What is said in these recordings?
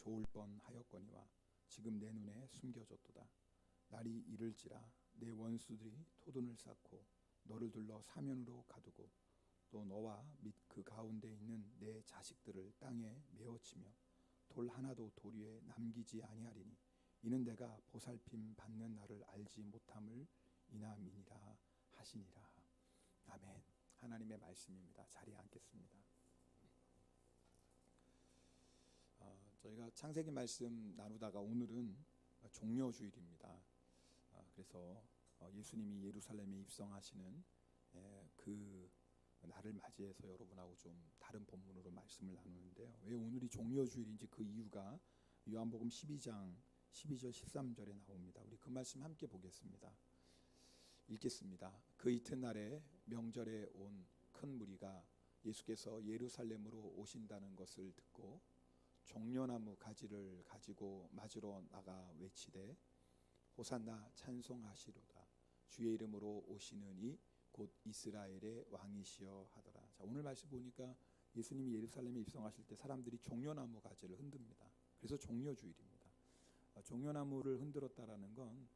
좋을 뻔하였거니와 지금 내 눈에 숨겨졌도다. 날이 이를지라 내 원수들이 토둔을 쌓고 너를 둘러 사면으로 가두고 또 너와 및 그 가운데 있는 내 자식들을 땅에 메어치며 돌 하나도 돌 위에 남기지 아니하리니 이는 내가 보살핌 받는 날을 알지 못함을 인함이니라 하시니라. 아멘. 하나님의 말씀입니다. 자리에 앉겠습니다. 저희가 창세기 말씀 나누다가 오늘은 종려주일입니다. 그래서 예수님이 예루살렘에 입성하시는 그 날을 맞이해서 여러분하고 좀 다른 본문으로 말씀을 나누는데요. 왜 오늘이 종려주일인지 그 이유가 요한복음 12장 12절 13절에 나옵니다. 우리 그 말씀 함께 보겠습니다. 읽겠습니다. 그 이튿날에 명절에 온 큰 무리가 예수께서 예루살렘으로 오신다는 것을 듣고 종려나무 가지를 가지고 맞으러 나가 외치되 호산나 찬송하시로다. 주의 이름으로 오시는 이 곧 이스라엘의 왕이시여 하더라. 자, 오늘 말씀 보니까 예수님이 예루살렘에 입성하실 때 사람들이 종려나무 가지를 흔듭니다. 그래서 종려주일입니다. 종려나무를 흔들었다라는 건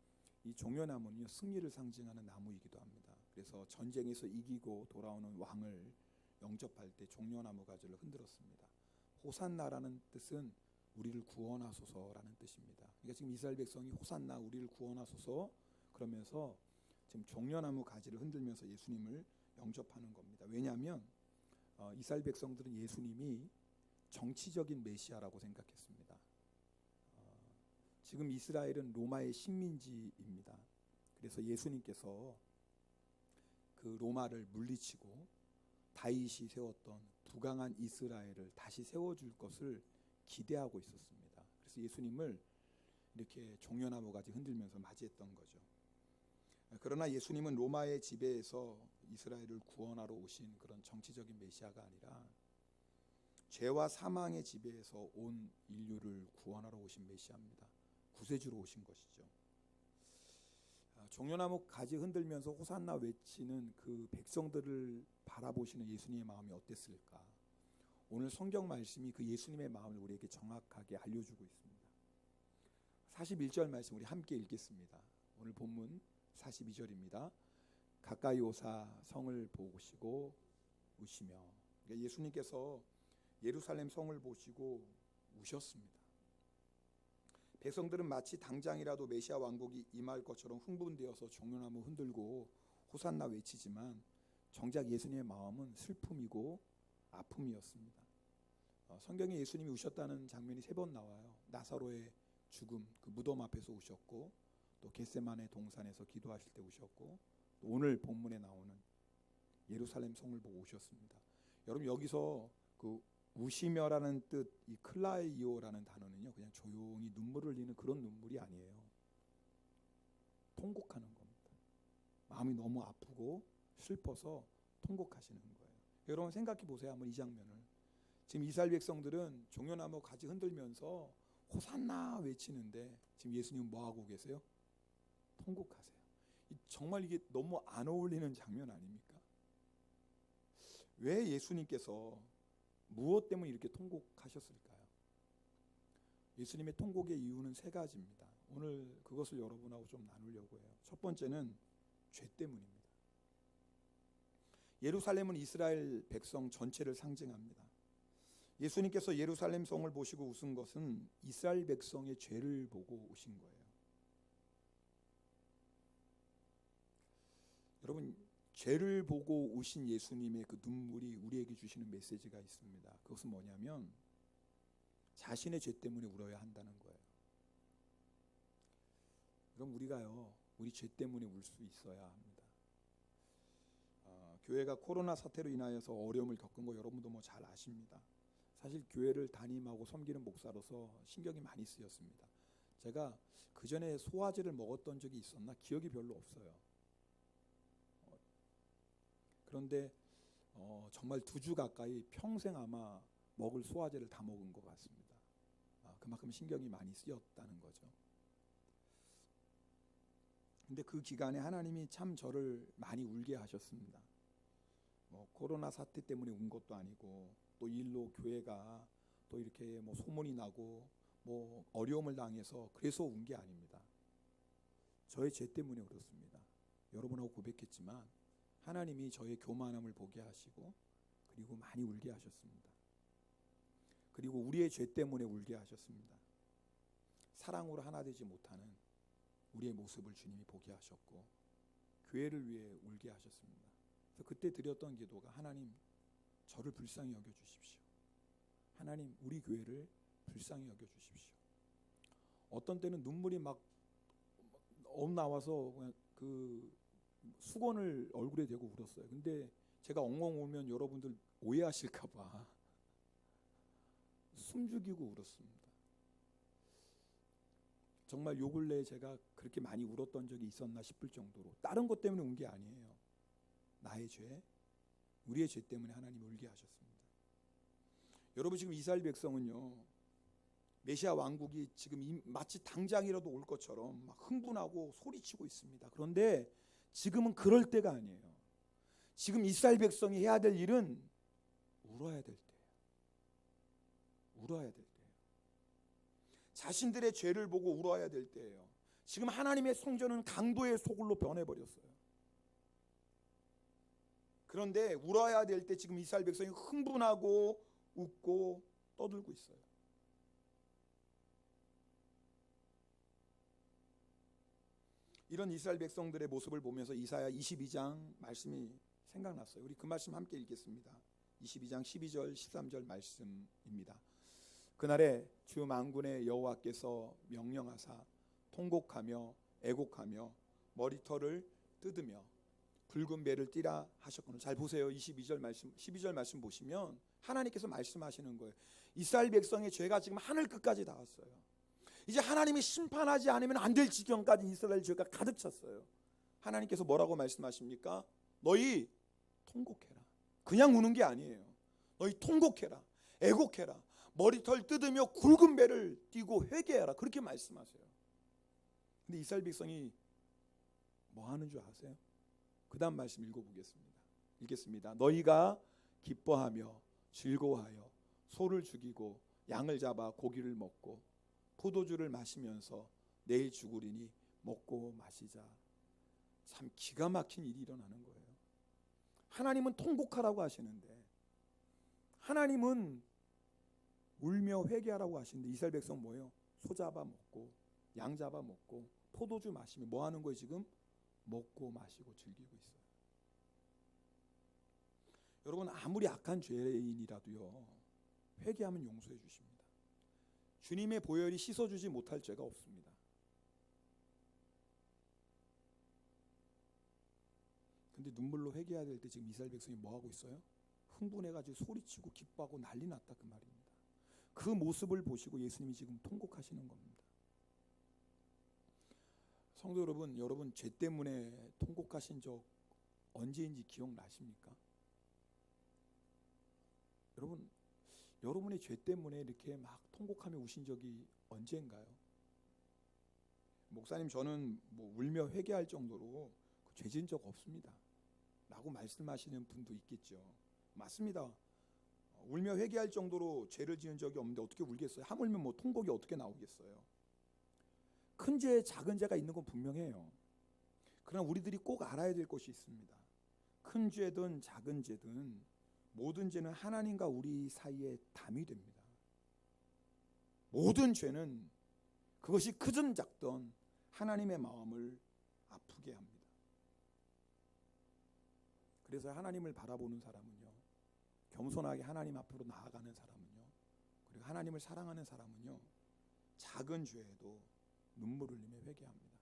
이 종려나무는요, 승리를 상징하는 나무이기도 합니다. 그래서 전쟁에서 이기고 돌아오는 왕을 영접할 때 종려나무 가지를 흔들었습니다. 호산나라는 뜻은 우리를 구원하소서라는 뜻입니다. 그러니까 지금 이스라엘 백성이 호산나 우리를 구원하소서 그러면서 지금 종려나무 가지를 흔들면서 예수님을 영접하는 겁니다. 왜냐하면 이스라엘 백성들은 예수님이 정치적인 메시아라고 생각했습니다. 지금 이스라엘은 로마의 식민지입니다. 그래서 예수님께서 그 로마를 물리치고 다윗이 세웠던 부강한 이스라엘을 다시 세워줄 것을 기대하고 있었습니다. 그래서 예수님을 이렇게 종려나무가지 흔들면서 맞이했던 거죠. 그러나 예수님은 로마의 지배에서 이스라엘을 구원하러 오신 그런 정치적인 메시아가 아니라 죄와 사망의 지배에서 온 인류를 구원하러 오신 메시아입니다. 구세주로 오신 것이죠. 종려나무 가지 흔들면서 호산나 외치는 그 백성들을 바라보시는 예수님의 마음이 어땠을까? 오늘 성경 말씀이 그 예수님의 마음을 우리에게 정확하게 알려주고 있습니다. 41절 말씀 우리 함께 읽겠습니다. 오늘 본문 42절입니다. 가까이 오사 성을 보시고 우시며. 그러니까 예수님께서 예루살렘 성을 보시고 우셨습니다. 백성들은 마치 당장이라도 메시아 왕국이 임할 것처럼 흥분되어서 종려나무 흔들고 호산나 외치지만 정작 예수님의 마음은 슬픔이고 아픔이었습니다. 성경에 예수님이 우셨다는 장면이 3번 나와요. 나사로의 죽음, 그 무덤 앞에서 우셨고, 또 겟세마네 동산에서 기도하실 때 우셨고, 또 오늘 본문에 나오는 예루살렘 성을 보고 우셨습니다. 여러분, 여기서 그 우시며라는 뜻, 이 클라이오라는 단어는요, 그냥 조용히 눈물을 흘리는 그런 눈물이 아니에요. 통곡하는 겁니다. 마음이 너무 아프고 슬퍼서 통곡하시는 거예요. 여러분 생각해 보세요. 한번 이 장면을. 지금 이스라엘 백성들은 종려나무 가지 흔들면서 호산나 외치는데 지금 예수님은 뭐 하고 계세요? 통곡하세요. 정말 이게 너무 안 어울리는 장면 아닙니까? 왜 예수님께서 무엇 때문에 이렇게 통곡하셨을까요? 예수님의 통곡의 이유는 3가지입니다. 오늘 그것을 여러분하고 좀 나누려고 해요. 첫 번째는 죄 때문입니다. 예루살렘은 이스라엘 백성 전체를 상징합니다. 예수님께서 예루살렘 성을 보시고 우신 것은 이스라엘 백성의 죄를 보고 오신 거예요. 여러분, 죄를 보고 오신 예수님의 그 눈물이 우리에게 주시는 메시지가 있습니다. 그것은 뭐냐면 자신의 죄 때문에 울어야 한다는 거예요. 그럼 우리가요, 우리 죄 때문에 울 수 있어야 합니다. 교회가 코로나 사태로 인하여서 어려움을 겪은 거 여러분도 뭐 잘 아십니다. 사실 교회를 담임하고 섬기는 목사로서 신경이 많이 쓰였습니다. 제가 그 전에 소화제를 먹었던 적이 있었나 기억이 별로 없어요. 그런데 정말 2주 가까이 평생 아마 먹을 소화제를 다 먹은 것 같습니다. 그만큼 신경이 많이 쓰였다는 거죠. 근데 그 기간에 하나님이 참 저를 많이 울게 하셨습니다. 코로나 사태 때문에 운 것도 아니고 또 일로 교회가 또 이렇게 소문이 나고 뭐 어려움을 당해서 그래서 운 게 아닙니다. 저의 죄 때문에 그렇습니다. 여러분하고 고백했지만 하나님이 저의 교만함을 보게 하시고 그리고 많이 울게 하셨습니다. 그리고 우리의 죄 때문에 울게 하셨습니다. 사랑으로 하나 되지 못하는 우리의 모습을 주님이 보게 하셨고 교회를 위해 울게 하셨습니다. 그래서 그때 드렸던 기도가 하나님 저를 불쌍히 여겨주십시오. 하나님 우리 교회를 불쌍히 여겨주십시오. 어떤 때는 눈물이 막 나와서 그냥 그 수건을 얼굴에 대고 울었어요. 근데 제가 엉엉 울면 여러분들 오해하실까봐 숨죽이고 울었습니다. 정말 요 근래에 제가 그렇게 많이 울었던 적이 있었나 싶을 정도로 다른 것 때문에 운 게 아니에요. 나의 죄, 우리의 죄 때문에 하나님 울게 하셨습니다. 여러분 지금 이스라엘 백성은요 메시아 왕국이 지금 마치 당장이라도 올 것처럼 막 흥분하고 소리치고 있습니다. 그런데 지금은 그럴 때가 아니에요. 지금 이스라엘 백성이 해야 될 일은 울어야 될 때예요. 울어야 될 때예요. 자신들의 죄를 보고 울어야 될 때예요. 지금 하나님의 성전은 강도의 소굴로 변해버렸어요. 그런데 울어야 될 때 지금 이스라엘 백성이 흥분하고 웃고 떠들고 있어요. 이런 이스라엘 백성들의 모습을 보면서 이사야 22장 말씀이 생각났어요. 우리 그 말씀 함께 읽겠습니다. 22장 12절 13절 말씀입니다. 그날에 주 만군의 여호와께서 명령하사 통곡하며 애곡하며 머리털을 뜯으며 붉은 배를 띠라 하셨거늘. 잘 보세요. 22절 말씀 12절 말씀 보시면 하나님께서 말씀하시는 거예요. 이스라엘 백성의 죄가 지금 하늘 끝까지 닿았어요. 이제 하나님이 심판하지 않으면 안 될 지경까지 이스라엘 죄가 가득 찼어요. 하나님께서 뭐라고 말씀하십니까? 너희 통곡해라. 그냥 우는 게 아니에요. 너희 통곡해라. 애곡해라. 머리털 뜯으며 굵은 배를 띠고 회개해라. 그렇게 말씀하세요. 근데 이스라엘 백성이 뭐 하는 줄 아세요? 그 다음 말씀 읽어보겠습니다. 읽겠습니다. 너희가 기뻐하며 즐거워하여 소를 죽이고 양을 잡아 고기를 먹고 포도주를 마시면서 내일 죽으리니 먹고 마시자. 참 기가 막힌 일이 일어나는 거예요. 하나님은 통곡하라고 하시는데 하나님은 울며 회개하라고 하시는데 이스라엘 백성 뭐예요? 소 잡아 먹고 양 잡아 먹고 포도주 마시며 뭐 하는 거예요 지금? 먹고 마시고 즐기고 있어요. 여러분 아무리 악한 죄인이라도요 회개하면 용서해 주십니다. 주님의 보혈이 씻어주지 못할 죄가 없습니다. 근데 눈물로 회개해야 될 때 지금 이스라엘 백성이 뭐 하고 있어요? 흥분해가지고 소리치고 기뻐하고 난리 났다 그 말입니다. 그 모습을 보시고 예수님이 지금 통곡하시는 겁니다. 성도 여러분, 여러분 죄 때문에 통곡하신 적 언제인지 기억나십니까? 여러분, 여러분의 죄 때문에 이렇게 막 통곡하며 우신 적이 언제인가요? 목사님 저는 뭐 울며 회개할 정도로 죄 지은 적 없습니다 라고 말씀하시는 분도 있겠죠. 맞습니다. 울며 회개할 정도로 죄를 지은 적이 없는데 어떻게 울겠어요? 하물며 뭐 통곡이 어떻게 나오겠어요? 큰 죄, 작은 죄가 있는 건 분명해요. 그러나 우리들이 꼭 알아야 될 것이 있습니다. 큰 죄든 작은 죄든 모든 죄는 하나님과 우리 사이에 담이 됩니다. 모든 죄는 그것이 크든 작든 하나님의 마음을 아프게 합니다. 그래서 하나님을 바라보는 사람은요, 겸손하게 하나님 앞으로 나아가는 사람은요, 그리고 하나님을 사랑하는 사람은요, 작은 죄에도 눈물을 흘리며 회개합니다.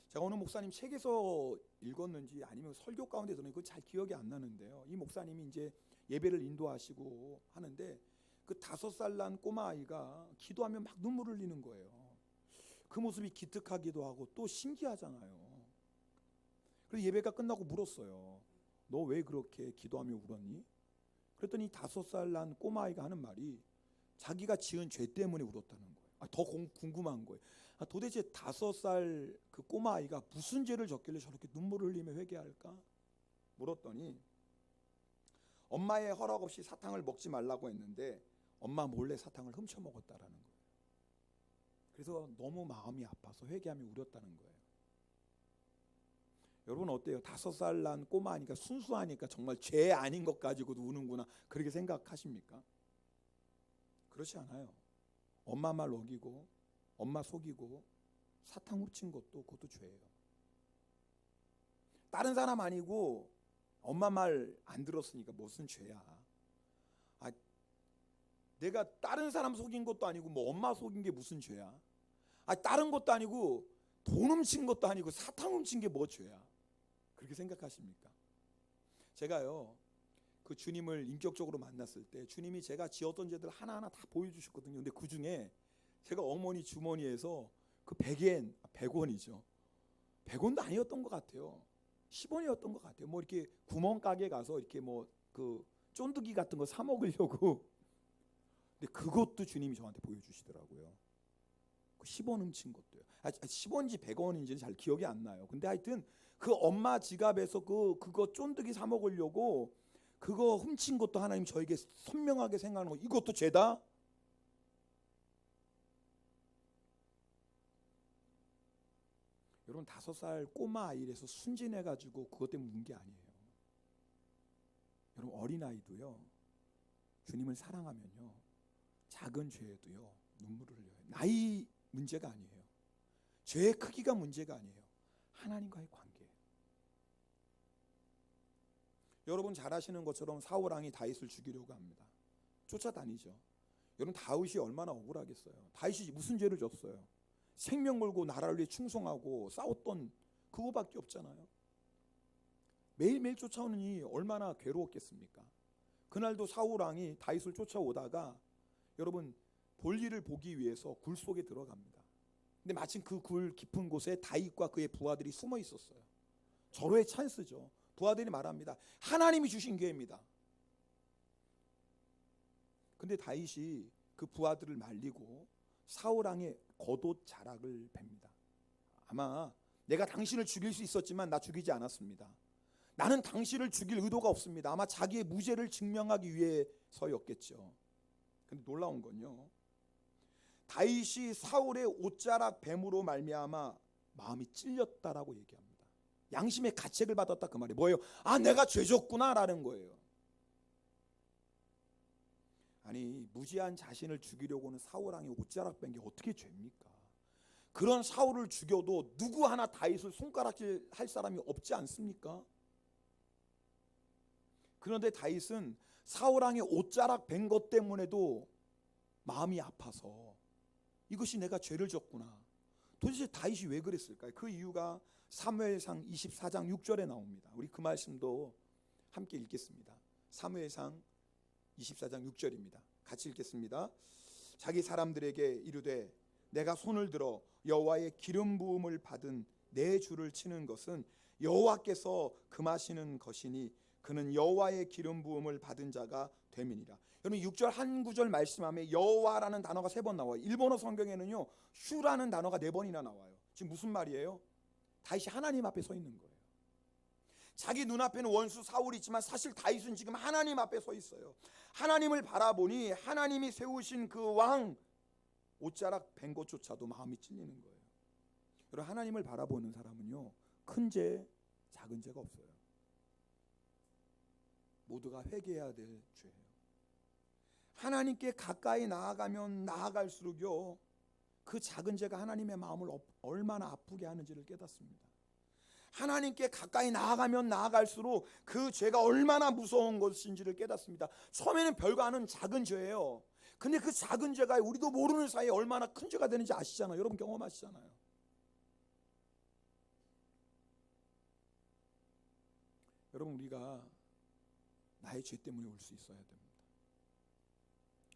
제가 어느 목사님 책에서 읽었는지 아니면 설교 가운데 들었는지 그건 잘 기억이 안 나는데요. 이 목사님이 이제 예배를 인도하시고 하는데 그 5살 난 꼬마 아이가 기도하면 막 눈물을 흘리는 거예요. 그 모습이 기특하기도 하고 또 신기하잖아요. 그래서 예배가 끝나고 물었어요. 너 왜 그렇게 기도하며 울었니? 그랬더니 5살 난 꼬마 아이가 하는 말이 자기가 지은 죄 때문에 울었다는 거예요. 더 궁금한 거예요. 도대체 5살 그 꼬마 아이가 무슨 죄를 졌길래 저렇게 눈물을 흘리며 회개할까? 물었더니 엄마의 허락 없이 사탕을 먹지 말라고 했는데 엄마 몰래 사탕을 훔쳐 먹었다라는 거예요. 그래서 너무 마음이 아파서 회개하며 울었다는 거예요. 여러분 어때요? 5살 난 꼬마니까 순수하니까 정말 죄 아닌 것 가지고도 우는구나 그렇게 생각하십니까? 그렇지 않아요. 엄마 말 어기고 엄마 속이고 사탕 훔친 그것도 죄예요. 다른 사람 아니고 엄마 말 안 들었으니까 무슨 죄야. 내가 다른 사람 속인 것도 아니고 뭐 엄마 속인 게 무슨 죄야. 다른 것도 아니고 돈 훔친 것도 아니고 사탕 훔친 게 뭐 죄야. 그렇게 생각하십니까? 제가요 그 주님을 인격적으로 만났을 때 주님이 제가 지었던 죄들 하나하나 다 보여주셨거든요. 근데 그 중에 제가 어머니 주머니에서 그 100원이죠. 100원도 아니었던 것 같아요. 10원이었던 것 같아요. 뭐 이렇게 구멍가게 가서 이렇게 뭐 그 쫀득이 같은 거 사 먹으려고. 근데 그것도 주님이 저한테 보여주시더라고요. 그 10원 훔친 것도요. 10원인지 100원인지는 잘 기억이 안 나요. 근데 하여튼 그 엄마 지갑에서 그거 쫀득이 사 먹으려고 그거 훔친 것도 하나님 저에게 선명하게 생각하는 거. 이것도 죄다? 여러분 5살 꼬마 아이라서 순진해가지고 그것 때문에 운 게 아니에요. 여러분 어린아이도요 주님을 사랑하면요 작은 죄에도요 눈물을 흘려요. 나이 문제가 아니에요. 죄의 크기가 문제가 아니에요. 하나님과의 관계예요. 여러분 잘 아시는 것처럼 사울 왕이 다윗을 죽이려고 합니다. 쫓아다니죠. 여러분 다윗이 얼마나 억울하겠어요. 다윗이 무슨 죄를 졌어요. 생명 걸고 나라를 위해 충성하고 싸웠던 그거밖에 없잖아요. 매일매일 쫓아오느니 얼마나 괴로웠겠습니까? 그날도 사울 왕이 다윗을 쫓아오다가 여러분 볼일을 보기 위해서 굴 속에 들어갑니다. 근데 마침 그 굴 깊은 곳에 다윗과 그의 부하들이 숨어 있었어요. 절호의 찬스죠. 부하들이 말합니다. 하나님이 주신 기회입니다. 근데 다윗이 그 부하들을 말리고 사울 왕의 겉옷 자락을 뱁니다. 아마 내가 당신을 죽일 수 있었지만 나 죽이지 않았습니다. 나는 당신을 죽일 의도가 없습니다. 아마 자기의 무죄를 증명하기 위해서였겠죠. 근데 놀라운 건요. 다윗이 사울의 옷자락 뱀으로 말미암아 마음이 찔렸다라고 얘기합니다. 양심의 가책을 받았다 그 말이 뭐예요? 내가 죄졌구나라는 거예요. 아니 무지한 자신을 죽이려고는 사울 왕이 옷자락 뺀 게 어떻게 죄입니까? 그런 사울을 죽여도 누구 하나 다윗을 손가락질 할 사람이 없지 않습니까? 그런데 다윗은 사울 왕의 옷자락 뺀 것 때문에도 마음이 아파서 이것이 내가 죄를 졌구나. 도대체 다윗이 왜 그랬을까요? 그 이유가 사무엘상 24장 6절에 나옵니다. 우리 그 말씀도 함께 읽겠습니다. 사무엘상 24장 6절입니다. 같이 읽겠습니다. 자기 사람들에게 이르되 내가 손을 들어 여호와의 기름 부음을 받은 내 주를 치는 것은 여호와께서 금하시는 것이니 그는 여호와의 기름 부음을 받은 자가 됨이니라. 여러분 6절 한 구절 말씀하면 여호와라는 단어가 3번 나와요. 일본어 성경에는요 슈라는 단어가 4번이나 나와요. 지금 무슨 말이에요? 다윗이 하나님 앞에 서 있는 거예요. 자기 눈앞에는 원수 사울이 있지만 사실 다윗은 지금 하나님 앞에 서 있어요. 하나님을 바라보니 하나님이 세우신 그 왕 옷자락 뺀 것조차도 마음이 찔리는 거예요. 여러분 하나님을 바라보는 사람은요 큰 죄, 작은 죄가 없어요. 모두가 회개해야 될 죄예요. 하나님께 가까이 나아가면 나아갈수록요 그 작은 죄가 하나님의 마음을 얼마나 아프게 하는지를 깨닫습니다. 하나님께 가까이 나아가면 나아갈수록 그 죄가 얼마나 무서운 것인지를 깨닫습니다. 처음에는 별거 아닌 작은 죄예요. 근데 그 작은 죄가 우리도 모르는 사이에 얼마나 큰 죄가 되는지 아시잖아요. 여러분 경험하시잖아요. 여러분 우리가 나의 죄 때문에 울 수 있어야 됩니다.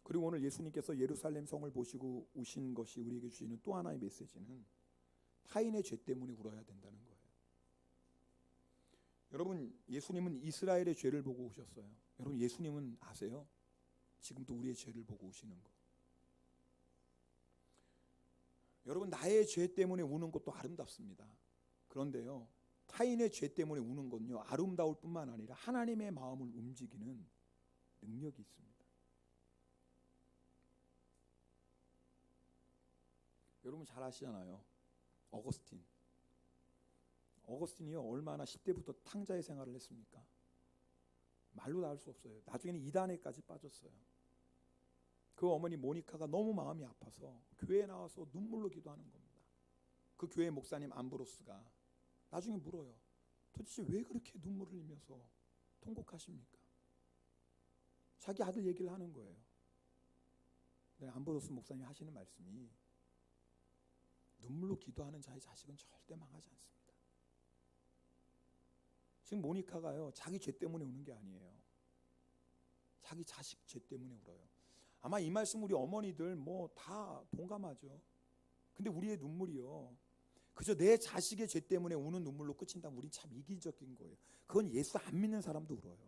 그리고 오늘 예수님께서 예루살렘 성을 보시고 우신 것이 우리에게 주시는 또 하나의 메시지는 타인의 죄 때문에 울어야 된다는 거예요. 여러분 예수님은 이스라엘의 죄를 보고 오셨어요. 여러분 예수님은 아세요? 지금도 우리의 죄를 보고 오시는 거. 여러분 나의 죄 때문에 우는 것도 아름답습니다. 그런데요 타인의 죄 때문에 우는 건요 아름다울 뿐만 아니라 하나님의 마음을 움직이는 능력이 있습니다. 여러분 잘 아시잖아요. 어거스틴이요 얼마나 10대부터 탕자의 생활을 했습니까? 말로 다 할 수 없어요. 나중에는 이단에까지 빠졌어요. 그 어머니 모니카가 너무 마음이 아파서 교회에 나와서 눈물로 기도하는 겁니다. 그 교회 목사님 암브로스가 나중에 물어요. 도대체 왜 그렇게 눈물을 흘리면서 통곡하십니까? 자기 아들 얘기를 하는 거예요. 암브로스 목사님이 하시는 말씀이 눈물로 기도하는 자의 자식은 절대 망하지 않습니다. 지금 모니카가요 자기 죄 때문에 우는 게 아니에요. 자기 자식 죄 때문에 울어요. 아마 이 말씀 우리 어머니들 뭐 다 동감하죠. 근데 우리의 눈물이요 그저 내 자식의 죄 때문에 우는 눈물로 끝인다면 우린 참 이기적인 거예요. 그건 예수 안 믿는 사람도 울어요.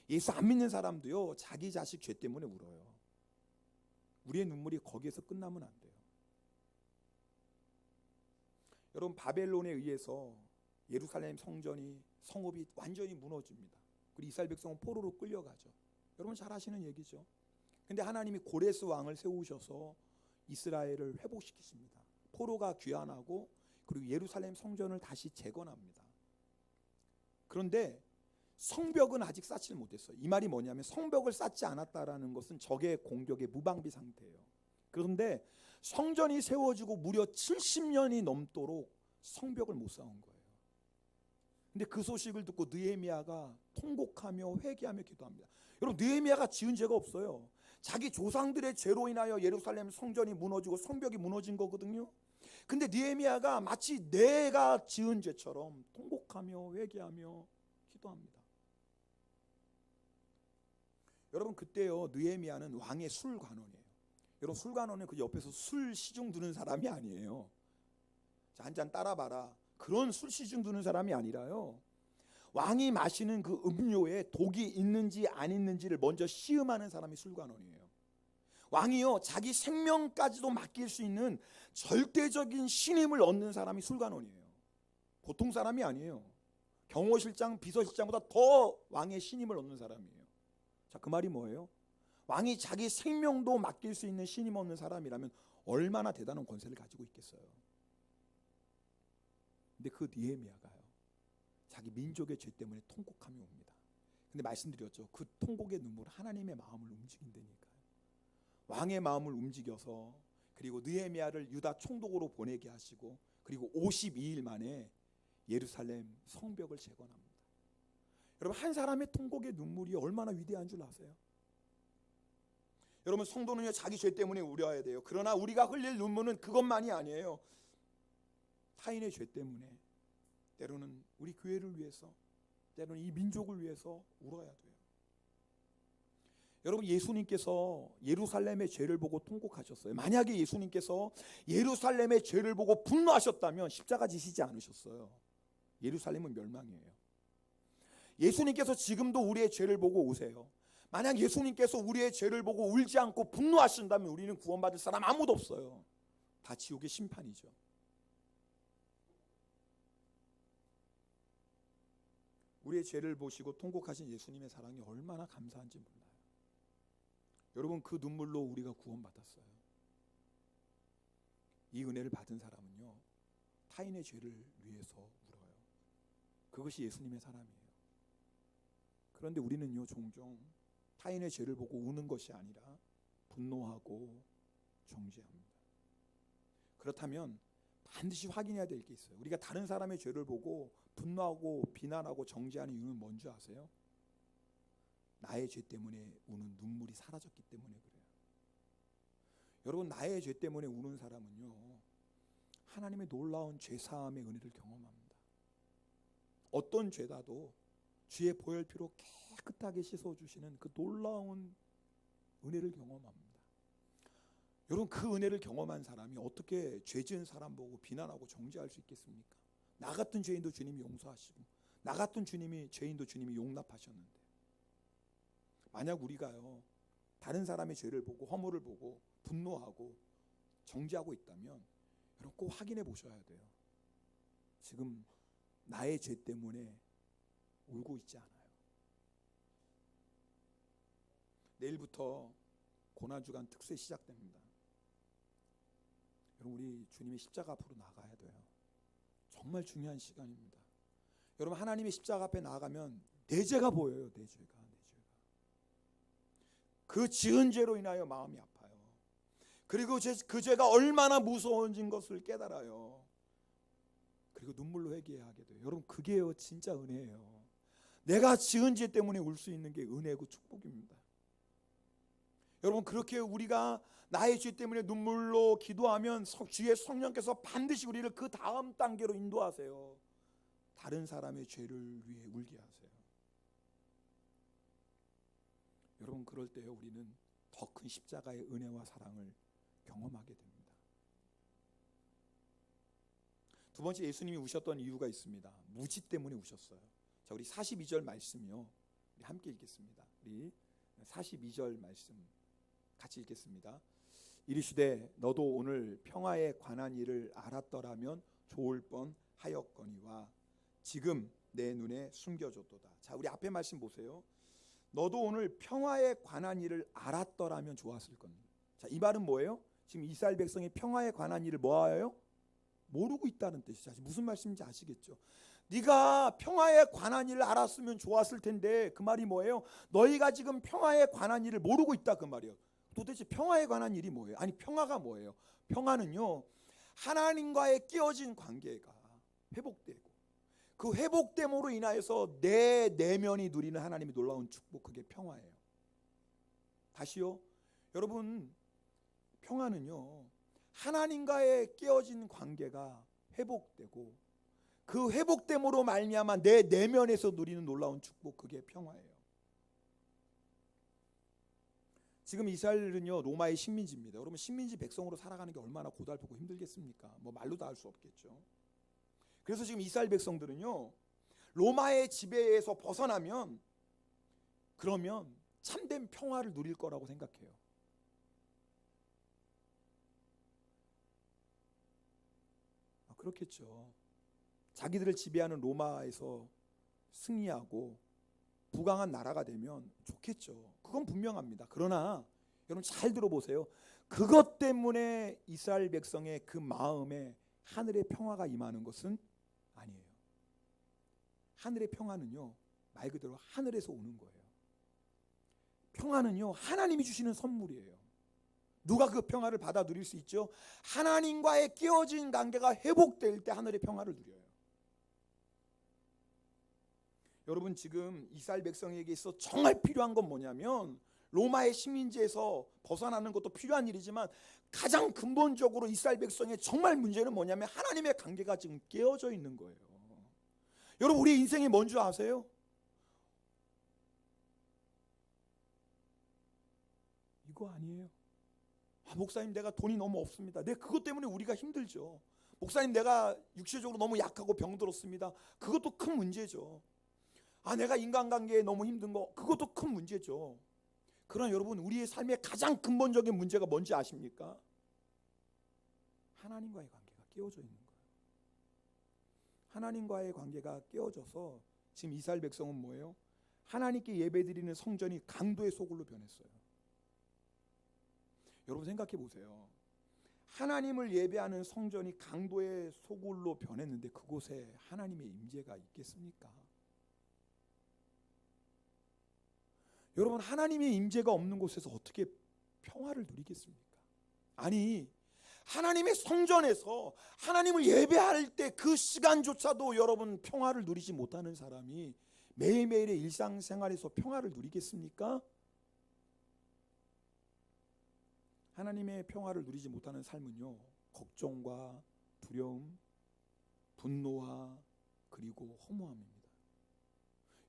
예수 안 믿는 사람도요 자기 자식 죄 때문에 울어요. 우리의 눈물이 거기에서 끝나면 안 돼요. 여러분 바벨론에 의해서 예루살렘 성읍이 완전히 무너집니다. 그리고 이스라엘 백성은 포로로 끌려가죠. 여러분 잘 아시는 얘기죠. 근데 하나님이 고레스 왕을 세우셔서 이스라엘을 회복시키십니다. 포로가 귀환하고 그리고 예루살렘 성전을 다시 재건합니다. 그런데 성벽은 아직 쌓지를 못했어요. 이 말이 뭐냐면 성벽을 쌓지 않았다라는 것은 적의 공격에 무방비 상태예요. 그런데 성전이 세워지고 무려 70년이 넘도록 성벽을 못 쌓은 거예요. 근데 그 소식을 듣고 느헤미야가 통곡하며 회개하며 기도합니다. 여러분 느헤미야가 지은 죄가 없어요. 자기 조상들의 죄로 인하여 예루살렘 성전이 무너지고 성벽이 무너진 거거든요. 근데 느헤미야가 마치 내가 지은 죄처럼 통곡하며 회개하며 기도합니다. 여러분 그때요 느헤미야는 왕의 술관원이에요. 여러분 술관원은 그 옆에서 술 시중 두는 사람이 아니에요. 자, 한 잔 따라봐라 그런 술 시중 두는 사람이 아니라요 왕이 마시는 그 음료에 독이 있는지 안 있는지를 먼저 시음하는 사람이 술관원이에요. 왕이요 자기 생명까지도 맡길 수 있는 절대적인 신임을 얻는 사람이 술관원이에요. 보통 사람이 아니에요. 경호실장, 비서실장보다 더 왕의 신임을 얻는 사람이에요. 자, 그 말이 뭐예요? 왕이 자기 생명도 맡길 수 있는 신임 얻는 사람이라면 얼마나 대단한 권세를 가지고 있겠어요. 근데 그 느헤미야가요 자기 민족의 죄 때문에 통곡하며 옵니다. 근데 말씀드렸죠. 그 통곡의 눈물은 하나님의 마음을 움직인다니까요. 왕의 마음을 움직여서 그리고 느헤미야를 유다 총독으로 보내게 하시고 그리고 52일 만에 예루살렘 성벽을 재건합니다. 여러분 한 사람의 통곡의 눈물이 얼마나 위대한 줄 아세요? 여러분 성도는요 자기 죄 때문에 울어야 돼요. 그러나 우리가 흘릴 눈물은 그것만이 아니에요. 타인의 죄 때문에 때로는 우리 교회를 위해서 때로는 이 민족을 위해서 울어야 돼요. 여러분 예수님께서 예루살렘의 죄를 보고 통곡하셨어요. 만약에 예수님께서 예루살렘의 죄를 보고 분노하셨다면 십자가 지시지 않으셨어요. 예루살렘은 멸망이에요. 예수님께서 지금도 우리의 죄를 보고 우세요. 만약 예수님께서 우리의 죄를 보고 울지 않고 분노하신다면 우리는 구원받을 사람 아무도 없어요. 다 지옥의 심판이죠. 우리의 죄를 보시고 통곡하신 예수님의 사랑이 얼마나 감사한지 몰라요. 여러분 그 눈물로 우리가 구원받았어요. 이 은혜를 받은 사람은요 타인의 죄를 위해서 울어요. 그것이 예수님의 사람이에요. 그런데 우리는요 종종 타인의 죄를 보고 우는 것이 아니라 분노하고 정죄합니다. 그렇다면 반드시 확인해야 될 게 있어요. 우리가 다른 사람의 죄를 보고 분노하고 비난하고 정죄하는 이유는 뭔지 아세요? 나의 죄 때문에 우는 눈물이 사라졌기 때문에 그래요. 여러분 나의 죄 때문에 우는 사람은요 하나님의 놀라운 죄사함의 은혜를 경험합니다. 어떤 죄다도 주의 보혈 피로 깨끗하게 씻어주시는 그 놀라운 은혜를 경험합니다. 여러분 그 은혜를 경험한 사람이 어떻게 죄 지은 사람 보고 비난하고 정죄할 수 있겠습니까? 나 같은 죄인도 주님이 용서하시고 나 같은 죄인도 주님이 용납하셨는데 만약 우리가요 다른 사람의 죄를 보고 허물을 보고 분노하고 정죄하고 있다면 여러분 꼭 확인해 보셔야 돼요. 지금 나의 죄 때문에 울고 있지 않아요. 내일부터 고난주간 특세 시작됩니다. 여러분 우리 우리 주님의 십자가 앞으로 나가야 돼요. 정말 중요한 시간입니다. 여러분, 하나님의 십자가 앞에 나가면 내 죄가 보여요. 내 죄가. 그 지은 죄로 인하여 마음이 아파요. 그리고 그 죄가 얼마나 무서워진 것을 깨달아요. 그리고 눈물로 회개하게 돼요. 여러분, 그게요 진짜 은혜예요. 내가 지은 죄 때문에 울 수 있는 게 은혜고 축복입니다. 여러분, 그렇게 우리가 나의 죄 때문에 눈물로 기도하면 주의 성령께서 반드시 우리를 그 다음 단계로 인도하세요. 다른 사람의 죄를 위해 울게 하세요. 여러분, 그럴 때 우리는 더 큰 십자가의 은혜와 사랑을 경험하게 됩니다. 두 번째, 예수님이 우셨던 이유가 있습니다. 무지 때문에 우셨어요. 자, 우리 42절 말씀이요, 우리 함께 읽겠습니다. 우리 42절 말씀 같이 읽겠습니다. 이르시되 너도 오늘 평화에 관한 일을 알았더라면 좋을 뻔하였거니와 지금 내 눈에 숨겨졌도다. 자, 우리 앞에 말씀 보세요. 너도 오늘 평화에 관한 일을 알았더라면 좋았을 겁니다. 자, 이 말은 뭐예요? 지금 이스라엘 백성이 평화에 관한 일을 뭐하여요? 모르고 있다는 뜻이죠. 무슨 말씀인지 아시겠죠? 네가 평화에 관한 일을 알았으면 좋았을 텐데, 그 말이 뭐예요? 너희가 지금 평화에 관한 일을 모르고 있다, 그 말이에요. 도대체 평화에 관한 일이 뭐예요? 아니, 평화가 뭐예요? 평화는요, 하나님과의 끼어진 관계가 회복되고 그 회복됨으로 인하여서 내 내면이 누리는 하나님의 놀라운 축복, 그게 평화예요. 다시요, 여러분, 평화는요, 하나님과의 끼어진 관계가 회복되고 그 회복됨으로 말미암아 내 내면에서 누리는 놀라운 축복, 그게 평화예요. 지금 이스라엘은요, 로마의 식민지입니다. 여러분, 식민지 백성으로 살아가는 게 얼마나 고달프고 힘들겠습니까? 뭐 말로 다 할 수 없겠죠. 그래서 지금 이스라엘 백성들은요, 로마의 지배에서 벗어나면 그러면 참된 평화를 누릴 거라고 생각해요. 그렇겠죠. 자기들을 지배하는 로마에서 승리하고 부강한 나라가 되면 좋겠죠. 그건 분명합니다. 그러나 여러분, 잘 들어보세요. 그것 때문에 이스라엘 백성의 그 마음에 하늘의 평화가 임하는 것은 아니에요. 하늘의 평화는요, 말 그대로 하늘에서 오는 거예요. 평화는요, 하나님이 주시는 선물이에요. 누가 그 평화를 받아 누릴 수 있죠? 하나님과의 끼어진 관계가 회복될 때 하늘의 평화를 누려요. 여러분, 지금 이스라엘 백성에게 있어 정말 필요한 건 뭐냐면, 로마의 식민지에서 벗어나는 것도 필요한 일이지만 가장 근본적으로 이스라엘 백성의 정말 문제는 뭐냐면 하나님의 관계가 지금 깨어져 있는 거예요. 여러분, 우리 인생이 뭔 줄 아세요? 이거 아니에요. 목사님, 내가 돈이 너무 없습니다. 그것 때문에 우리가 힘들죠. 목사님, 내가 육체적으로 너무 약하고 병들었습니다. 그것도 큰 문제죠. 내가 인간관계에 너무 힘든 거, 그것도 큰 문제죠. 그러나 여러분, 우리의 삶의 가장 근본적인 문제가 뭔지 아십니까? 하나님과의 관계가 깨어져 있는 거예요. 하나님과의 관계가 깨어져서 지금 이스라엘 백성은 뭐예요? 하나님께 예배드리는 성전이 강도의 소굴로 변했어요. 여러분, 생각해 보세요. 하나님을 예배하는 성전이 강도의 소굴로 변했는데 그곳에 하나님의 임재가 있겠습니까? 여러분, 하나님의 임재가 없는 곳에서 어떻게 평화를 누리겠습니까? 아니, 하나님의 성전에서 하나님을 예배할 때 그 시간조차도 여러분 평화를 누리지 못하는 사람이 매일매일의 일상생활에서 평화를 누리겠습니까? 하나님의 평화를 누리지 못하는 삶은요, 걱정과 두려움, 분노와 그리고 허무함입니다.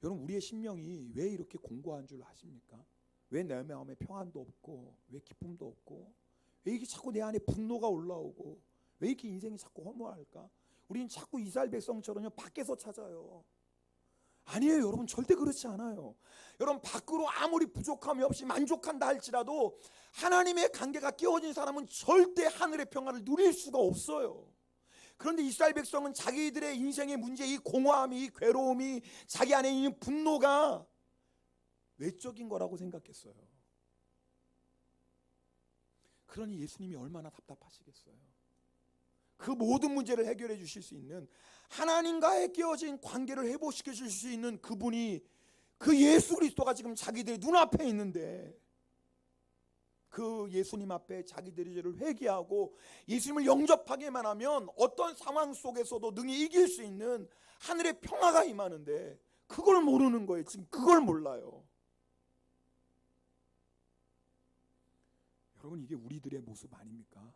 여러분, 우리의 심령이 왜 이렇게 공고한 줄 아십니까? 왜 내 마음에 평안도 없고, 왜 기쁨도 없고, 왜 이렇게 자꾸 내 안에 분노가 올라오고, 왜 이렇게 인생이 자꾸 허무할까? 우리는 자꾸 이스라엘 백성처럼요, 밖에서 찾아요. 아니에요, 여러분, 절대 그렇지 않아요. 여러분, 밖으로 아무리 부족함이 없이 만족한다 할지라도 하나님의 관계가 끼워진 사람은 절대 하늘의 평화를 누릴 수가 없어요. 그런데 이스라엘 백성은 자기들의 인생의 문제, 이 공허함이, 이 괴로움이, 자기 안에 있는 분노가 외적인 거라고 생각했어요. 그러니 예수님이 얼마나 답답하시겠어요. 그 모든 문제를 해결해 주실 수 있는, 하나님과의 깨어진 관계를 회복시켜 주실 수 있는 그분이, 그 예수 그리스도가 지금 자기들의 눈앞에 있는데, 그 예수님 앞에 자기들의 죄를 회개하고 예수님을 영접하기만 하면 어떤 상황 속에서도 능히 이길 수 있는 하늘의 평화가 임하는데, 그걸 모르는 거예요. 지금 그걸 몰라요. 여러분, 이게 우리들의 모습 아닙니까?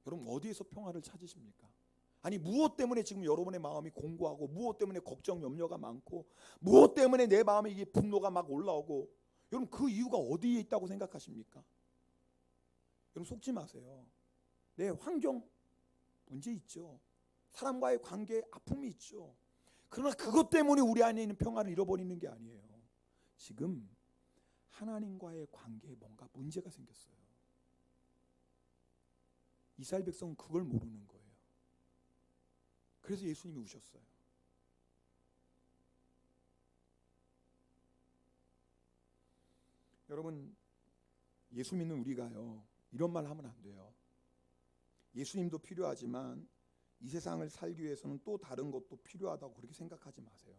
여러분, 어디에서 평화를 찾으십니까? 아니, 무엇 때문에 지금 여러분의 마음이 공고하고, 무엇 때문에 걱정 염려가 많고, 무엇 때문에 내 마음에 이게 분노가 막 올라오고, 여러분, 그 이유가 어디에 있다고 생각하십니까? 여러분, 속지 마세요. 네, 환경 문제 있죠. 사람과의 관계 아픔이 있죠. 그러나 그것 때문에 우리 안에 있는 평화를 잃어버리는 게 아니에요. 지금 하나님과의 관계에 뭔가 문제가 생겼어요. 이스라엘 백성은 그걸 모르는 거예요. 그래서 예수님이 우셨어요. 여러분, 예수 믿는 우리가요, 이런 말 하면 안 돼요. 예수님도 필요하지만 이 세상을 살기 위해서는 또 다른 것도 필요하다고 그렇게 생각하지 마세요.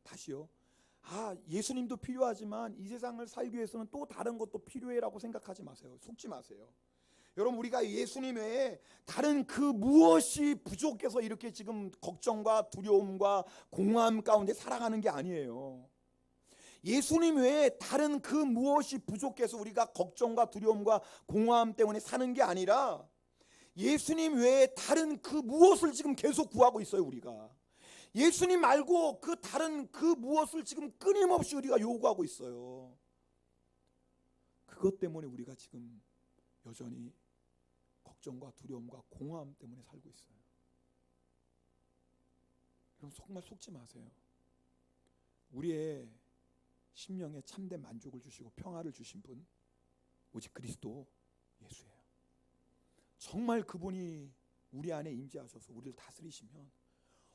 다시요. 예수님도 필요하지만 이 세상을 살기 위해서는 또 다른 것도 필요해라고 생각하지 마세요. 속지 마세요. 여러분, 우리가 예수님 외에 다른 그 무엇이 부족해서 이렇게 지금 걱정과 두려움과 공허함 가운데 살아가는 게 아니에요. 예수님 외에 다른 그 무엇이 부족해서 우리가 걱정과 두려움과 공허함 때문에 사는 게 아니라, 예수님 외에 다른 그 무엇을 지금 계속 구하고 있어요. 우리가 예수님 말고 그 다른 그 무엇을 지금 끊임없이 우리가 요구하고 있어요. 그것 때문에 우리가 지금 여전히 걱정과 두려움과 공허함 때문에 살고 있어요. 여러분, 정말 속지 마세요. 우리의 심령에 참된 만족을 주시고 평화를 주신 분, 오직 그리스도 예수예요. 정말 그분이 우리 안에 임재하셔서 우리를 다스리시면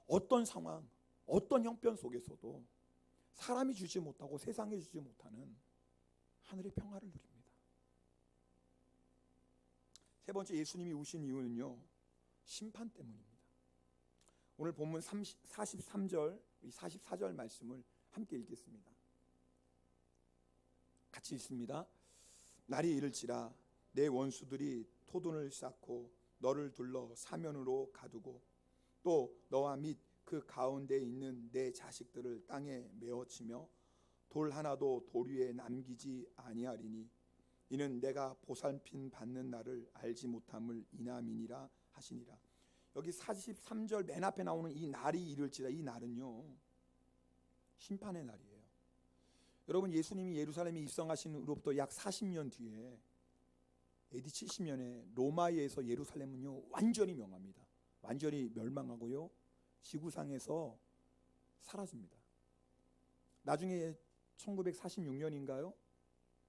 어떤 상황, 어떤 형편 속에서도 사람이 주지 못하고 세상이 주지 못하는 하늘의 평화를 누립니다. 세 번째, 예수님이 우신 이유는요, 심판 때문입니다. 오늘 본문 43절, 44절 말씀을 함께 읽겠습니다. 같이 읽습니다. 날이 이를지라 내 원수들이 토둔을 쌓고 너를 둘러 사면으로 가두고 또 너와 및 그 가운데 있는 내 자식들을 땅에 메어치며 돌 하나도 돌 위에 남기지 아니하리니 이는 내가 보살핌 받는 날을 알지 못함을 인함이니라 하시니라. 여기 43절 맨 앞에 나오는 이 날이 이를지라, 이 날은요, 심판의 날이에요. 여러분, 예수님이 예루살렘에 입성하신 후로부터 약 40년 뒤에 AD 70년에 로마에 의해서 예루살렘은요 완전히 명합니다. 완전히 멸망하고요, 지구상에서 사라집니다. 나중에 1946년인가요?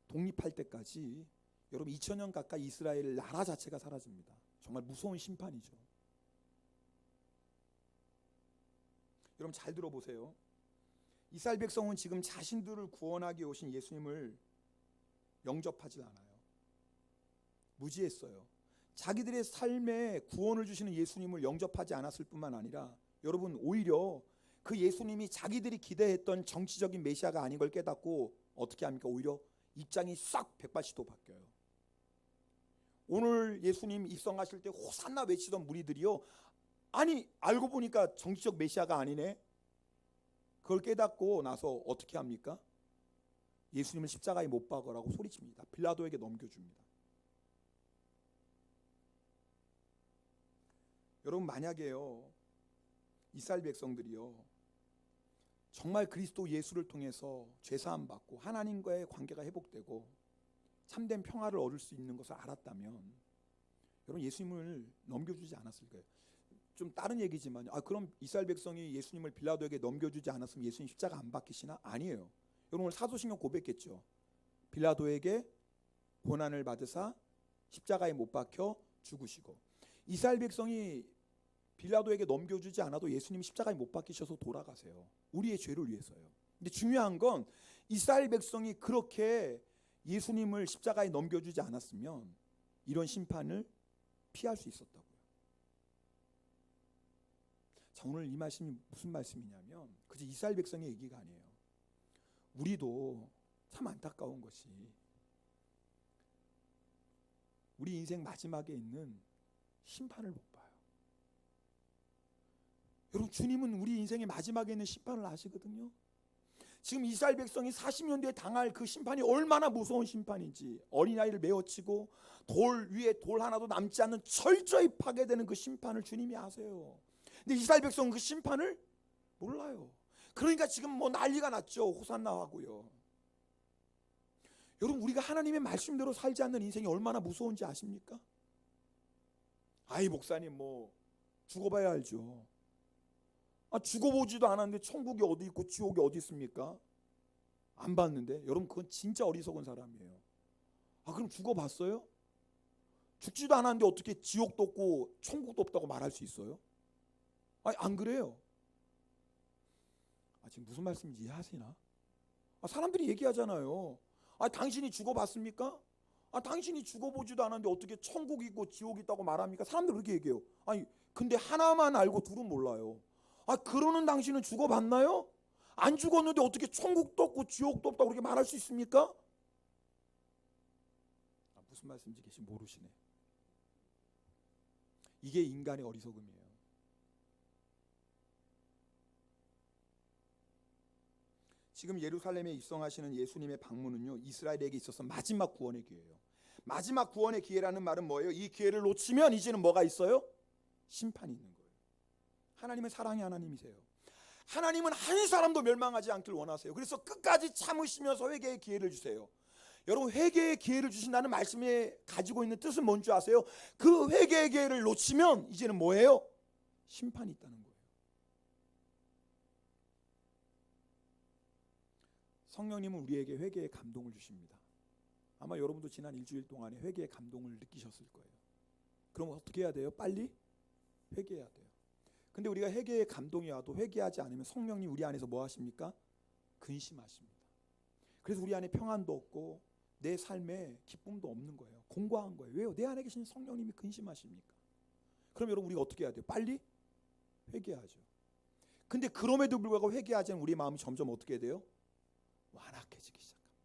독립할 때까지 여러분 2000년 가까이 이스라엘 나라 자체가 사라집니다. 정말 무서운 심판이죠. 여러분, 잘 들어보세요. 이스라엘 백성은 지금 자신들을 구원하기 오신 예수님을 영접하지 않아요. 무지했어요. 자기들의 삶에 구원을 주시는 예수님을 영접하지 않았을 뿐만 아니라, 여러분, 오히려 그 예수님이 자기들이 기대했던 정치적인 메시아가 아닌 걸 깨닫고 어떻게 합니까? 오히려 입장이 싹 180도 바뀌어요. 오늘 예수님 입성하실 때 호산나 외치던 무리들이요, 아니 알고 보니까 정치적 메시아가 아니네. 그걸 깨닫고 나서 어떻게 합니까? 예수님을 십자가에 못 박으라고 소리칩니다. 빌라도에게 넘겨줍니다. 여러분, 만약에요, 이스라엘 백성들이요 정말 그리스도 예수를 통해서 죄사함 받고 하나님과의 관계가 회복되고 참된 평화를 얻을 수 있는 것을 알았다면, 여러분, 예수님을 넘겨주지 않았을 거예요. 좀 다른 얘기지만, 그럼 이스라엘 백성이 예수님을 빌라도에게 넘겨주지 않았으면 예수님 십자가 안 박히시나? 아니에요. 여러분, 오늘 사도신경 고백했죠. 빌라도에게 고난을 받으사 십자가에 못 박혀 죽으시고, 이스라엘 백성이 빌라도에게 넘겨주지 않아도 예수님이 십자가에 못 박히셔서 돌아가세요. 우리의 죄를 위해서요. 근데 중요한 건 이스라엘 백성이 그렇게 예수님을 십자가에 넘겨주지 않았으면 이런 심판을 피할 수 있었다고요. 자, 오늘 이 말씀이 무슨 말씀이냐면 그저 이스라엘 백성의 얘기가 아니에요. 우리도 참 안타까운 것이 우리 인생 마지막에 있는 심판을 못 봐요. 여러분, 주님은 우리 인생의 마지막에 있는 심판을 아시거든요. 지금 이스라엘 백성이 40년 뒤에 당할 그 심판이 얼마나 무서운 심판인지, 어린아이를 메어치고 돌 위에 돌 하나도 남지 않는 철저히 파괴되는 그 심판을 주님이 아세요. 근데 이스라엘 백성은 그 심판을 몰라요. 그러니까 지금 뭐 난리가 났죠. 호산나 하고요. 여러분, 우리가 하나님의 말씀대로 살지 않는 인생이 얼마나 무서운지 아십니까? 아이, 목사님 뭐 죽어봐야 알죠. 죽어보지도 않았는데 천국이 어디 있고 지옥이 어디 있습니까? 안 봤는데. 여러분, 그건 진짜 어리석은 사람이에요. 그럼 죽어봤어요? 죽지도 않았는데 어떻게 지옥도 없고 천국도 없다고 말할 수 있어요? 안 그래요. 지금 무슨 말씀인지 이해하시나? 사람들이 얘기하잖아요. 당신이 죽어봤습니까? 당신이 죽어보지도 않았는데 어떻게 천국이 있고 지옥이 있다고 말합니까? 사람들 그렇게 얘기해요. 근데 하나만 알고 둘은 몰라요. 그러는 당신은 죽어봤나요? 안 죽었는데 어떻게 천국도 없고 지옥도 없다고 그렇게 말할 수 있습니까? 무슨 말씀인지 계시 모르시네. 이게 인간의 어리석음이에요. 지금 예루살렘에 입성하시는 예수님의 방문은요, 이스라엘에게 있어서 마지막 구원의 기회예요. 마지막 구원의 기회라는 말은 뭐예요? 이 기회를 놓치면 이제는 뭐가 있어요? 심판이 있는 거예요. 하나님은 사랑의 하나님이세요. 하나님은 한 사람도 멸망하지 않길 원하세요. 그래서 끝까지 참으시면서 회개의 기회를 주세요. 여러분, 회개의 기회를 주신다는 말씀에 가지고 있는 뜻은 뭔지 아세요? 그 회개의 기회를 놓치면 이제는 뭐예요? 심판이 있다는 거예요. 성령님은 우리에게 회개의 감동을 주십니다. 아마 여러분도 지난 일주일 동안에 회개의 감동을 느끼셨을 거예요. 그럼 어떻게 해야 돼요? 빨리 회개해야 돼요. 근데 우리가 회개의 감동이 와도 회개하지 않으면 성령님 우리 안에서 뭐 하십니까? 근심하십니다. 그래서 우리 안에 평안도 없고 내 삶에 기쁨도 없는 거예요. 공고한 거예요. 왜요? 내 안에 계신 성령님이 근심하십니까? 그럼 여러분, 우리가 어떻게 해야 돼요? 빨리 회개하죠. 근데 그럼에도 불구하고 회개하지 않으면 우리 마음이 점점 어떻게 돼요? 완악해지기 시작합니다.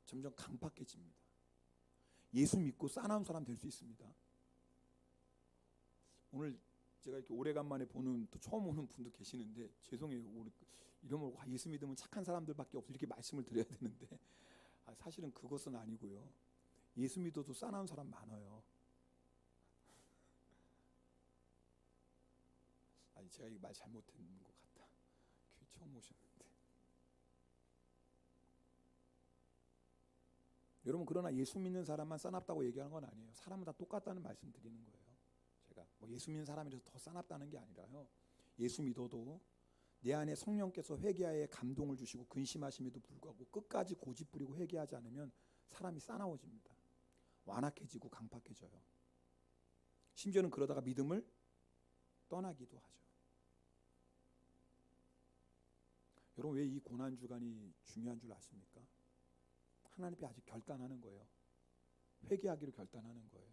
점점 강팍해집니다. 예수 믿고 싸나운 사람 될 수 있습니다. 오늘 제가 이렇게 오래간만에 보는, 또 처음 오는 분도 계시는데 죄송해요. 우리 이러면 예수 믿으면 착한 사람들밖에 없어 이렇게 말씀을 드려야 되는데 사실은 그것은 아니고요. 예수 믿어도 싸나운 사람 많아요. 제가 이 말 잘못했는 것 같다. 교회 처음 오셨는데. 여러분, 그러나 예수 믿는 사람만 싸납다고 얘기하는 건 아니에요. 사람은 다 똑같다는 말씀 드리는 거예요. 제가 뭐 예수 믿는 사람이라서 더 싸납다는 게 아니라요. 예수 믿어도 내 안에 성령께서 회개하에 감동을 주시고 근심하심에도 불구하고 끝까지 고집 부리고 회개하지 않으면 사람이 싸나워집니다. 완악해지고 강팍해져요. 심지어는 그러다가 믿음을 떠나기도 하죠. 여러분, 왜 이 고난주간이 중요한 줄 아십니까? 하나님 앞에 아직 결단하는 거예요. 회개하기로 결단하는 거예요.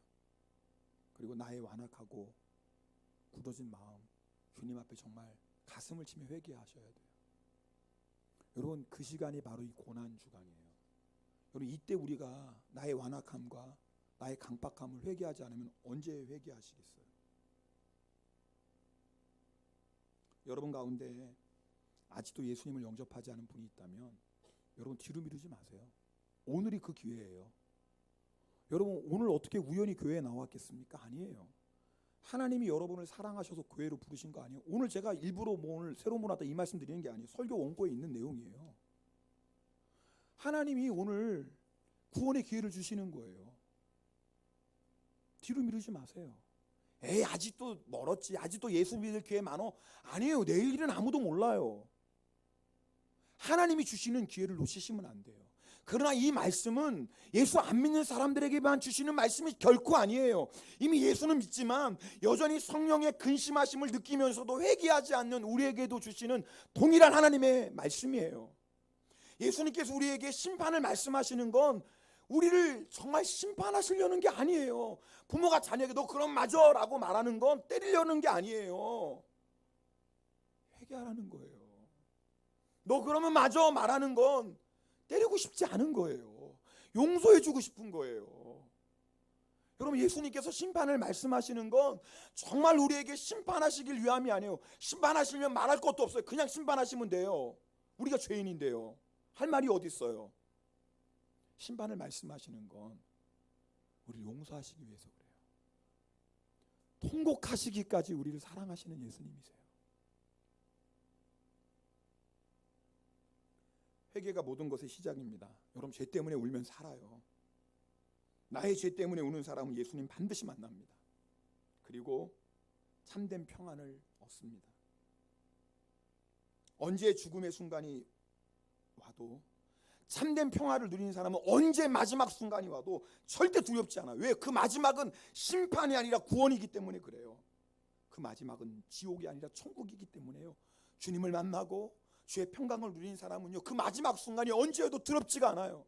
그리고 나의 완악하고 굳어진 마음, 주님 앞에 정말 가슴을 치며 회개하셔야 돼요. 여러분, 그 시간이 바로 이 고난주간이에요. 여러분, 이때 우리가 나의 완악함과 나의 강팍함을 회개하지 않으면 언제 회개하시겠어요? 여러분 가운데 아직도 예수님을 영접하지 않은 분이 있다면 여러분, 뒤로 미루지 마세요. 오늘이 그 기회예요. 여러분, 오늘 어떻게 우연히 교회에 나왔겠습니까? 아니에요. 하나님이 여러분을 사랑하셔서 교회로 부르신 거 아니에요. 오늘 제가 일부러 오늘 새로운 분 왔다 이 말씀 드리는 게 아니에요. 설교 원고에 있는 내용이에요. 하나님이 오늘 구원의 기회를 주시는 거예요. 뒤로 미루지 마세요. 아직도 멀었지, 아직도 예수 믿을 기회 많어. 아니에요. 내일은 아무도 몰라요. 하나님이 주시는 기회를 놓치시면 안 돼요. 그러나 이 말씀은 예수 안 믿는 사람들에게만 주시는 말씀이 결코 아니에요. 이미 예수는 믿지만 여전히 성령의 근심하심을 느끼면서도 회개하지 않는 우리에게도 주시는 동일한 하나님의 말씀이에요. 예수님께서 우리에게 심판을 말씀하시는 건 우리를 정말 심판하시려는 게 아니에요. 부모가 자녀에게 너 그럼 맞아 라고 말하는 건 때리려는 게 아니에요. 회개하라는 거예요. 너 그러면 맞아 말하는 건 때리고 싶지 않은 거예요. 용서해주고 싶은 거예요. 여러분, 예수님께서 심판을 말씀하시는 건 정말 우리에게 심판하시길 위함이 아니에요. 심판하시면 말할 것도 없어요. 그냥 심판하시면 돼요. 우리가 죄인인데요. 할 말이 어디 있어요? 심판을 말씀하시는 건 우리를 용서하시기 위해서 그래요. 통곡하시기까지 우리를 사랑하시는 예수님이세요. 회개가 모든 것의 시작입니다. 여러분, 죄 때문에 울면 살아요. 나의 죄 때문에 우는 사람은 예수님 반드시 만납니다. 그리고 참된 평안을 얻습니다. 언제 죽음의 순간이 와도, 참된 평화를 누리는 사람은 언제 마지막 순간이 와도 절대 두렵지 않아요. 왜? 그 마지막은 심판이 아니라 구원이기 때문에 그래요. 그 마지막은 지옥이 아니라 천국이기 때문에요. 주님을 만나고 주의 평강을 누리는 사람은요, 그 마지막 순간이 언제여도 두렵지가 않아요.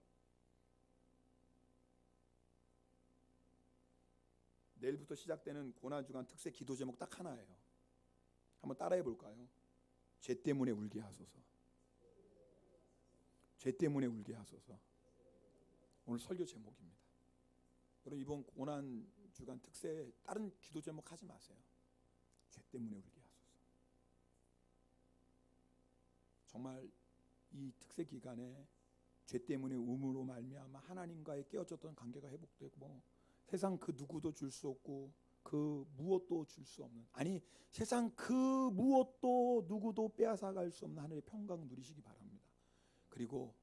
내일부터 시작되는 고난주간 특세 기도 제목 딱 하나예요. 한번 따라해 볼까요? 죄 때문에 울게 하소서. 죄 때문에 울게 하소서. 오늘 설교 제목입니다. 여러분, 이번 고난주간 특세 다른 기도 제목 하지 마세요. 죄 때문에 울게 하소서. 정말 이 특세 기간에 죄 때문에 우물로 말미암아 하나님과의 깨어졌던 관계가 회복되고, 세상 그 누구도 줄 수 없고 그 무엇도 줄 수 없는, 아니 세상 그 무엇도 누구도 빼앗아갈 수 없는 하늘의 평강 누리시기 바랍니다. 그리고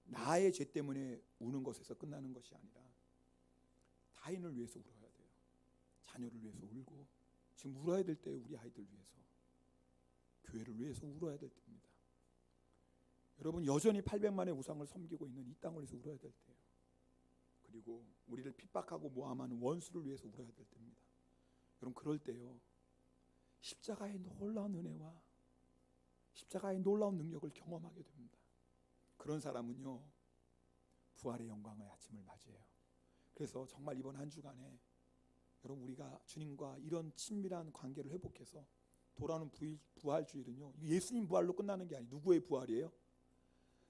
나의 죄 때문에 우는 것에서 끝나는 것이 아니라 타인을 위해서 울어야 돼요. 자녀를 위해서 울고, 지금 울어야 될 때 우리 아이들 위해서, 교회를 위해서 울어야 될 때입니다. 여러분, 여전히 800만의 우상을 섬기고 있는 이 땅을 위해서 울어야 될 때예요. 그리고 우리를 핍박하고 모함하는 원수를 위해서 울어야 될 때입니다. 여러분, 그럴 때요, 십자가의 놀라운 은혜와 십자가의 놀라운 능력을 경험하게 됩니다. 그런 사람은요, 부활의 영광의 아침을 맞이해요. 그래서 정말 이번 한 주간에 여러분, 우리가 주님과 이런 친밀한 관계를 회복해서 돌아오는 부활 주일은요, 예수님 부활로 끝나는 게 아니에요. 누구의 부활이에요?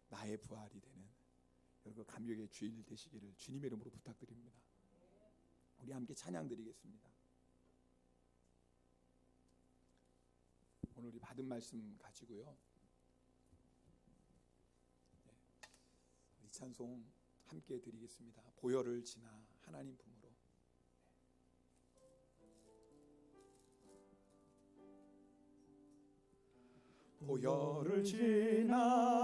나의 부활이 되는 여러분, 감격의 주일 되시기를 주님의 이름으로 부탁드립니다. 우리 함께 찬양 드리겠습니다. 오늘 우리 받은 말씀 가지고요, 이 찬송 함께 드리겠습니다. 보혈을 지나 하나님 품으로. 보혈을 지나